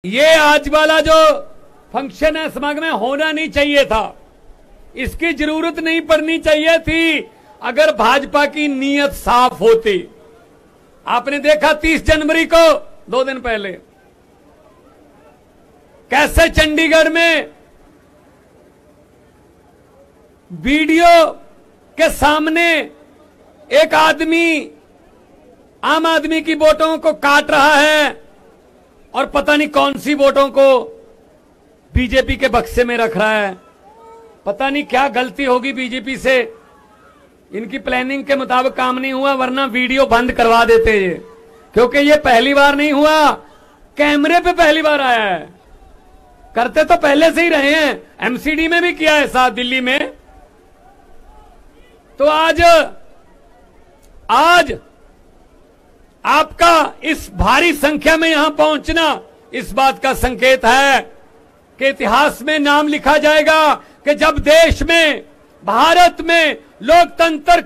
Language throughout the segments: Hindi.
ये आज वाला जो फंक्शन है समागम में होना नहीं चाहिए था, इसकी जरूरत नहीं पड़नी चाहिए थी अगर भाजपा की नीयत साफ होती। आपने देखा 30 जनवरी को 2 दिन पहले कैसे चंडीगढ़ में वीडियो के सामने एक आदमी आम आदमी की वोटों को काट रहा है और पता नहीं कौन सी वोटों को बीजेपी के बक्से में रख रहा है। पता नहीं क्या गलती होगी बीजेपी से, इनकी प्लानिंग के मुताबिक काम नहीं हुआ, वरना वीडियो बंद करवा देते ये, क्योंकि ये पहली बार नहीं हुआ, कैमरे पे पहली बार आया है। करते तो पहले से ही रहे हैं, एमसीडी में भी किया है साथ दिल्ली में। तो आज आपका इस भारी संख्या में यहां पहुंचना इस बात का संकेत है कि इतिहास में नाम लिखा जाएगा कि जब देश में, भारत में लोकतंत्र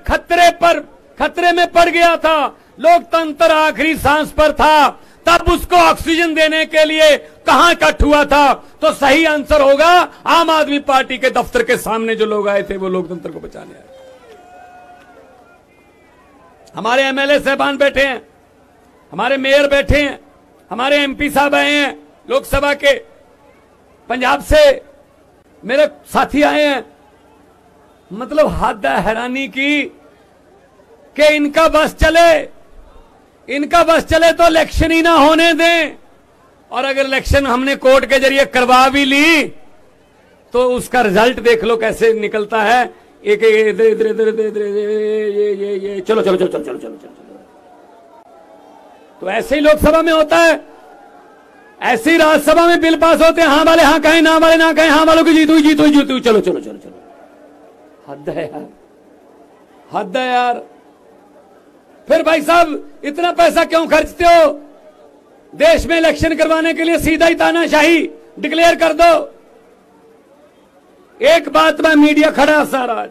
खतरे में पड़ गया था, लोकतंत्र आखिरी सांस पर था, तब उसको ऑक्सीजन देने के लिए कहां इकट्ठ हुआ था। तो सही आंसर होगा आम आदमी पार्टी के दफ्तर के सामने जो लोग आए थे वो लोकतंत्र को बचाने आए। हमारे एमएलए साहबान बैठे हैं, हमारे मेयर बैठे हैं, हमारे एमपी साहब आए हैं लोकसभा के, पंजाब से मेरे साथी आए हैं। मतलब हद है हैरानी की कि इनका बस चले तो इलेक्शन ही ना होने दें, और अगर इलेक्शन हमने कोर्ट के जरिए करवा भी ली तो उसका रिजल्ट देख लो कैसे निकलता है। एक इधर इधर इधर इधर ये चलो चलो चलो चलो चलो चलो चलो। तो ऐसे ही लोकसभा में होता है, ऐसे ही राज्यसभा में बिल पास होते हैं, हाँ वाले हाँ कहें, ना वाले ना कहें, हाँ वालों की जीत हुई जीत हुई जीत हुई, चलो चलो चलो चलो। हद है यार, हद है यार। फिर भाई साहब इतना पैसा क्यों खर्चते हो? देश में इलेक्शन करवाने के लिए सीधा ही तानाशाही डिक्लेयर कर दो। एक बात मैं मीडिया खड़ा सारा,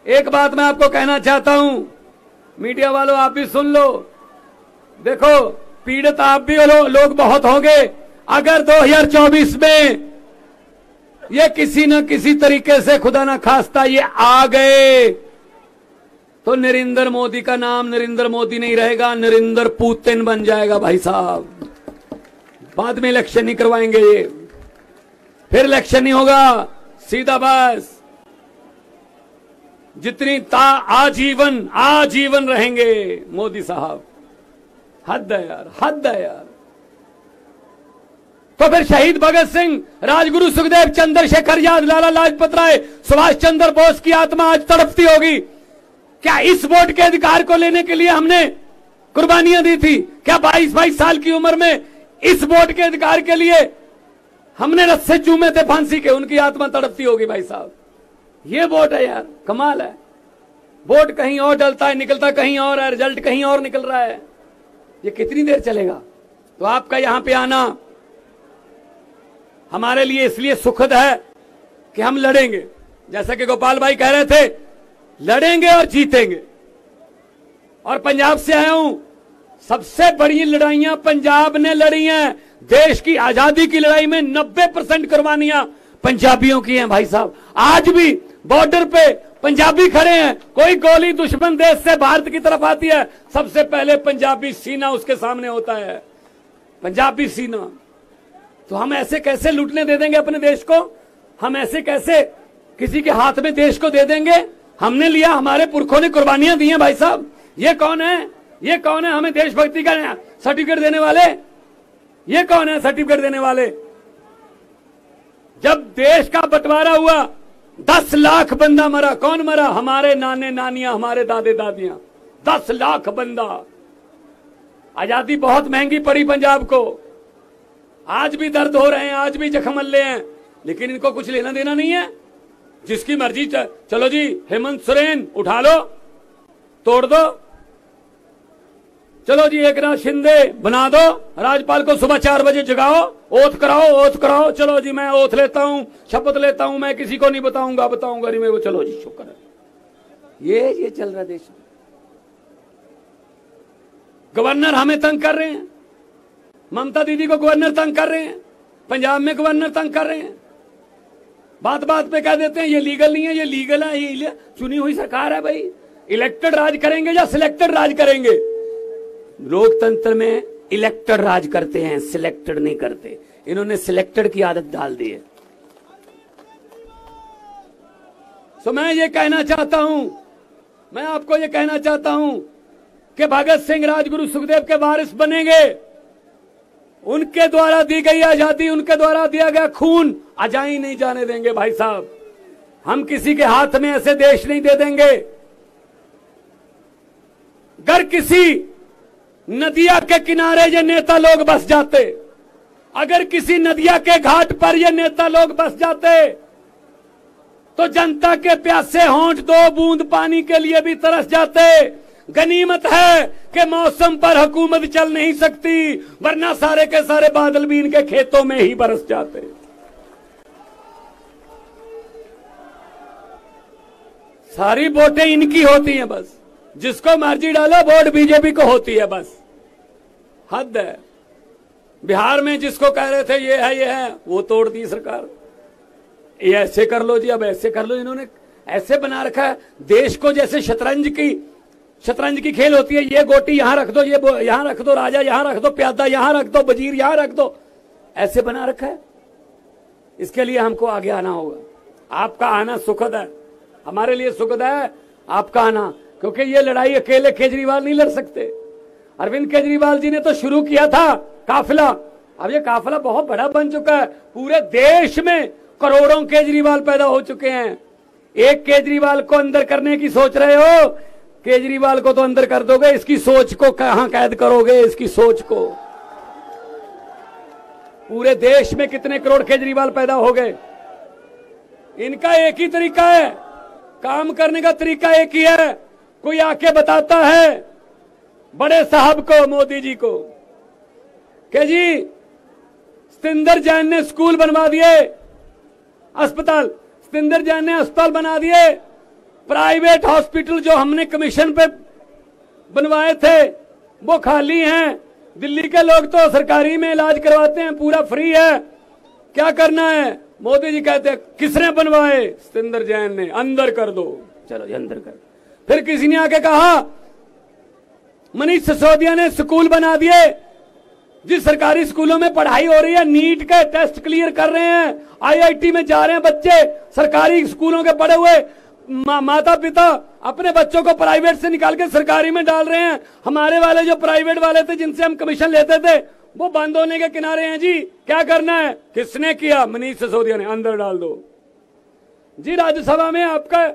एक बात मैं आपको कहना चाहता हूं, मीडिया वालों आप भी सुन लो। देखो पीड़ित आप भी लोग बहुत होंगे। अगर 2024 में ये किसी न किसी तरीके से खुदा ना खास्ता ये आ गए तो नरेंद्र मोदी का नाम नरेंद्र मोदी नहीं रहेगा, नरेंद्र पुतिन बन जाएगा भाई साहब। बाद में इलेक्शन नहीं करवाएंगे ये, फिर इलेक्शन नहीं होगा, सीधा बस जितनी आजीवन रहेंगे मोदी साहब। हद है यार, हद है यार। तो फिर शहीद भगत सिंह, राजगुरु सुखदेव, चंद्रशेखर आजाद, लाला लाजपत राय, सुभाष चंद्र बोस की आत्मा आज तड़पती होगी। क्या इस वोट के अधिकार को लेने के लिए हमने कुर्बानियां दी थी? क्या 22 साल की उम्र में इस वोट के अधिकार के लिए हमने रस्से चूमे थे फांसी के? उनकी आत्मा तड़पती होगी भाई साहब। ये वोट है यार, कमाल है। वोट कहीं और डलता है, निकलता कहीं और है, रिजल्ट कहीं और निकल रहा है। ये कितनी देर चलेगा? तो आपका यहां पे आना हमारे लिए इसलिए सुखद है कि हम लड़ेंगे, जैसा कि गोपाल भाई कह रहे थे, लड़ेंगे और जीतेंगे। और पंजाब से आया हूं, सबसे बड़ी लड़ाइयां पंजाब ने लड़ी हैं। देश की आजादी की लड़ाई में 90% कुर्बानियां पंजाबियों की हैं भाई साहब। आज भी बॉर्डर पे पंजाबी खड़े हैं, कोई गोली दुश्मन देश से भारत की तरफ आती है, सबसे पहले पंजाबी सीना उसके सामने होता है, पंजाबी सीना। तो हम ऐसे कैसे लूटने दे देंगे अपने देश को? हम ऐसे कैसे किसी के हाथ में देश को दे देंगे? हमने लिया, हमारे पुरखों ने कुर्बानियां दी हैं भाई साहब। ये कौन है? ये कौन है हमें देशभक्ति का सर्टिफिकेट देने वाले? ये कौन है सर्टिफिकेट देने वाले? जब देश का बंटवारा हुआ 10 लाख बंदा मरा। कौन मरा? हमारे नाने नानियां, हमारे दादे दादियां। 10 लाख बंदा। आजादी बहुत महंगी पड़ी पंजाब को। आज भी दर्द हो रहे हैं, आज भी जख्म मल्ले हैं, लेकिन इनको कुछ लेना देना नहीं है। जिसकी मर्जी, चलो जी हेमंत सोरेन उठा लो, तोड़ दो, चलो जी एकनाथ शिंदे बना दो, राज्यपाल को सुबह 4 बजे जगाओ, ओथ कराओ, चलो जी मैं ओथ लेता हूं, शपथ लेता हूं, मैं किसी को नहीं बताऊंगा नहीं मैं वो, चलो जी शुक्र है। ये चल रहा है देश में। गवर्नर हमें तंग कर रहे हैं, ममता दीदी को गवर्नर तंग कर रहे हैं, पंजाब में गवर्नर तंग कर रहे हैं, बात बात पे कह देते हैं ये लीगल नहीं है, ये लीगल है, ये चुनी हुई सरकार है भाई। इलेक्टेड राज करेंगे या सिलेक्टेड राज करेंगे? लोकतंत्र में इलेक्टेड राज करते हैं, सिलेक्टेड नहीं करते। इन्होंने सिलेक्टेड की आदत डाल दी है। तो मैं ये कहना चाहता हूं, मैं आपको ये कहना चाहता हूं कि भगत सिंह राजगुरु सुखदेव के वारिस बनेंगे। उनके द्वारा दी गई आजादी, उनके द्वारा दिया गया खून अजाई नहीं जाने देंगे भाई साहब। हम किसी के हाथ में ऐसे देश नहीं दे देंगे। अगर किसी नदिया के किनारे ये नेता लोग बस जाते, अगर किसी नदिया के घाट पर ये नेता लोग बस जाते, तो जनता के प्यासे होंठ दो बूंद पानी के लिए भी तरस जाते। गनीमत है कि मौसम पर हुकूमत चल नहीं सकती, वरना सारे के सारे बादल भी इनके खेतों में ही बरस जाते। सारी वोटें इनकी होती हैं, बस जिसको मर्जी डालो वोट बीजेपी को होती है, बस हद है। बिहार में जिसको कह रहे थे ये है वो तोड़ दी सरकार। ये ऐसे कर लो जी, अब ऐसे कर लो। इन्होंने ऐसे बना रखा है देश को, जैसे शतरंज की खेल होती है। ये गोटी यहां रख दो, ये यहां रख दो, राजा यहां रख दो, प्यादा यहां रख दो, वजीर यहां रख दो, ऐसे बना रखा है। इसके लिए हमको आगे आना होगा। आपका आना सुखद है, हमारे लिए सुखद है आपका आना, क्योंकि ये लड़ाई अकेले केजरीवाल नहीं लड़ सकते। अरविंद केजरीवाल जी ने तो शुरू किया था काफिला, अब ये काफिला बहुत बड़ा बन चुका है। पूरे देश में करोड़ों केजरीवाल पैदा हो चुके हैं। एक केजरीवाल को अंदर करने की सोच रहे हो, केजरीवाल को तो अंदर कर दोगे, इसकी सोच को कहां कैद करोगे? इसकी सोच को पूरे देश में कितने करोड़ केजरीवाल पैदा हो गए। इनका एक ही तरीका है, काम करने का तरीका एक ही है। कोई आके बताता है बड़े साहब को, मोदी जी को, कि जी सतिंदर जैन ने स्कूल बनवा दिए, अस्पताल, सतिंदर जैन ने अस्पताल बना दिए। प्राइवेट हॉस्पिटल जो हमने कमीशन पे बनवाए थे वो खाली हैं। दिल्ली के लोग तो सरकारी में इलाज करवाते हैं, पूरा फ्री है। क्या करना है? मोदी जी कहते हैं किसने बनवाए? सतिंदर जैन ने, अंदर कर दो। चलो जी अंदर कर। फिर किसी ने आके कहा मनीष सिसोदिया ने स्कूल बना दिए। जिस सरकारी स्कूलों में पढ़ाई हो रही है, नीट के टेस्ट क्लियर कर रहे हैं, आईआईटी में जा रहे हैं बच्चे, सरकारी स्कूलों के पढ़े हुए माता पिता अपने बच्चों को प्राइवेट से निकाल के सरकारी में डाल रहे हैं। हमारे वाले जो प्राइवेट वाले थे, जिनसे हम कमीशन लेते थे, वो बंद होने के किनारे हैं जी। क्या करना है? किसने किया? मनीष सिसोदिया ने, अंदर डाल दो जी। राज्यसभा में आपका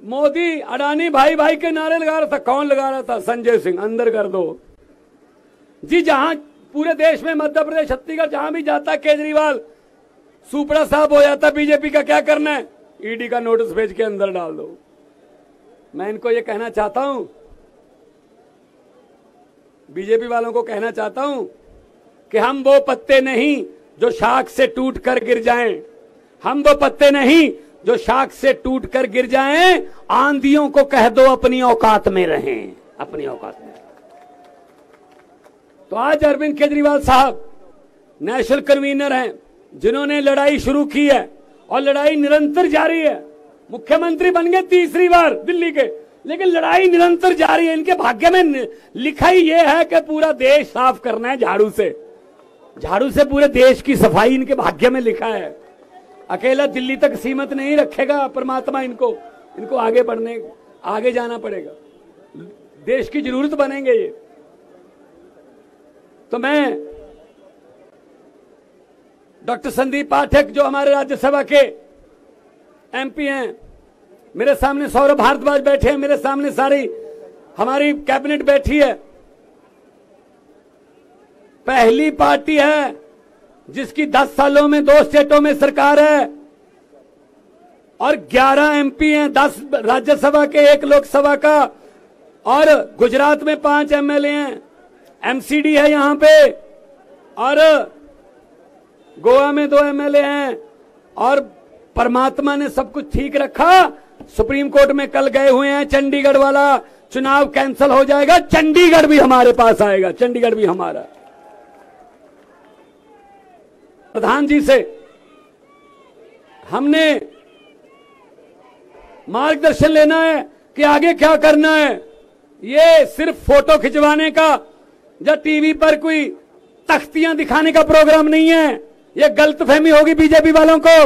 मोदी अडानी भाई भाई के नारे लगा रहा था। कौन लगा रहा था? संजय सिंह, अंदर कर दो जी। जहां पूरे देश में, मध्य प्रदेश, छत्तीसगढ़, जहां भी जाता केजरीवाल सुपड़ा साहब हो जाता बीजेपी का। क्या करना है? ईडी का नोटिस भेज के अंदर डाल दो। मैं इनको ये कहना चाहता हूं, बीजेपी वालों को कहना चाहता हूं कि हम वो पत्ते नहीं जो शाख से टूट कर गिर जाएं। हम वो पत्ते नहीं जो शाख से टूट कर गिर जाएं। आंधियों को कह दो अपनी औकात में रहें, अपनी औकात में। तो आज अरविंद केजरीवाल साहब नेशनल कन्वीनर हैं, जिन्होंने लड़ाई शुरू की है और लड़ाई निरंतर जारी है। मुख्यमंत्री बन गए तीसरी बार दिल्ली के, लेकिन लड़ाई निरंतर जारी है। इनके भाग्य में लिखा ही यह है कि पूरा देश साफ करना है झाड़ू से। झाड़ू से पूरे देश की सफाई इनके भाग्य में लिखा है। अकेला दिल्ली तक सीमित नहीं रखेगा परमात्मा इनको आगे बढ़ने, आगे जाना पड़ेगा। देश की जरूरत बनेंगे ये। तो मैं डॉक्टर संदीप पाठक, जो हमारे राज्यसभा के एमपी हैं, मेरे सामने सौरभ भारद्वाज बैठे हैं, मेरे सामने सारी हमारी कैबिनेट बैठी है। पहली पार्टी है जिसकी 10 सालों में 2 स्टेटों में सरकार है और 11 एमपी हैं, 10 राज्यसभा के, 1 लोकसभा का, और गुजरात में 5 एमएलए हैं, एमसीडी है यहां पे, और गोवा में 2 एमएलए हैं। और परमात्मा ने सब कुछ ठीक रखा। सुप्रीम कोर्ट में कल गए हुए हैं, चंडीगढ़ वाला चुनाव कैंसिल हो जाएगा, चंडीगढ़ भी हमारे पास आएगा, चंडीगढ़ भी हमारा। प्रधान जी से हमने मार्गदर्शन लेना है कि आगे क्या करना है। ये सिर्फ फोटो खिंचवाने का या टीवी पर कोई तख्तियां दिखाने का प्रोग्राम नहीं है। ये गलतफहमी होगी बीजेपी वालों को।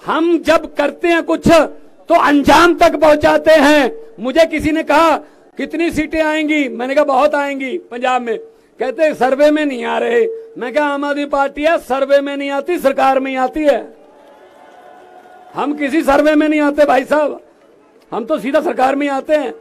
हम जब करते हैं कुछ तो अंजाम तक पहुंचाते हैं। मुझे किसी ने कहा कितनी सीटें आएंगी, मैंने कहा बहुत आएंगी पंजाब में। कहते सर्वे में नहीं आ रहे। मैं कहा आम आदमी पार्टी है, सर्वे में नहीं आती, सरकार में ही आती है। हम किसी सर्वे में नहीं आते भाई साहब, हम तो सीधा सरकार में ही आते हैं।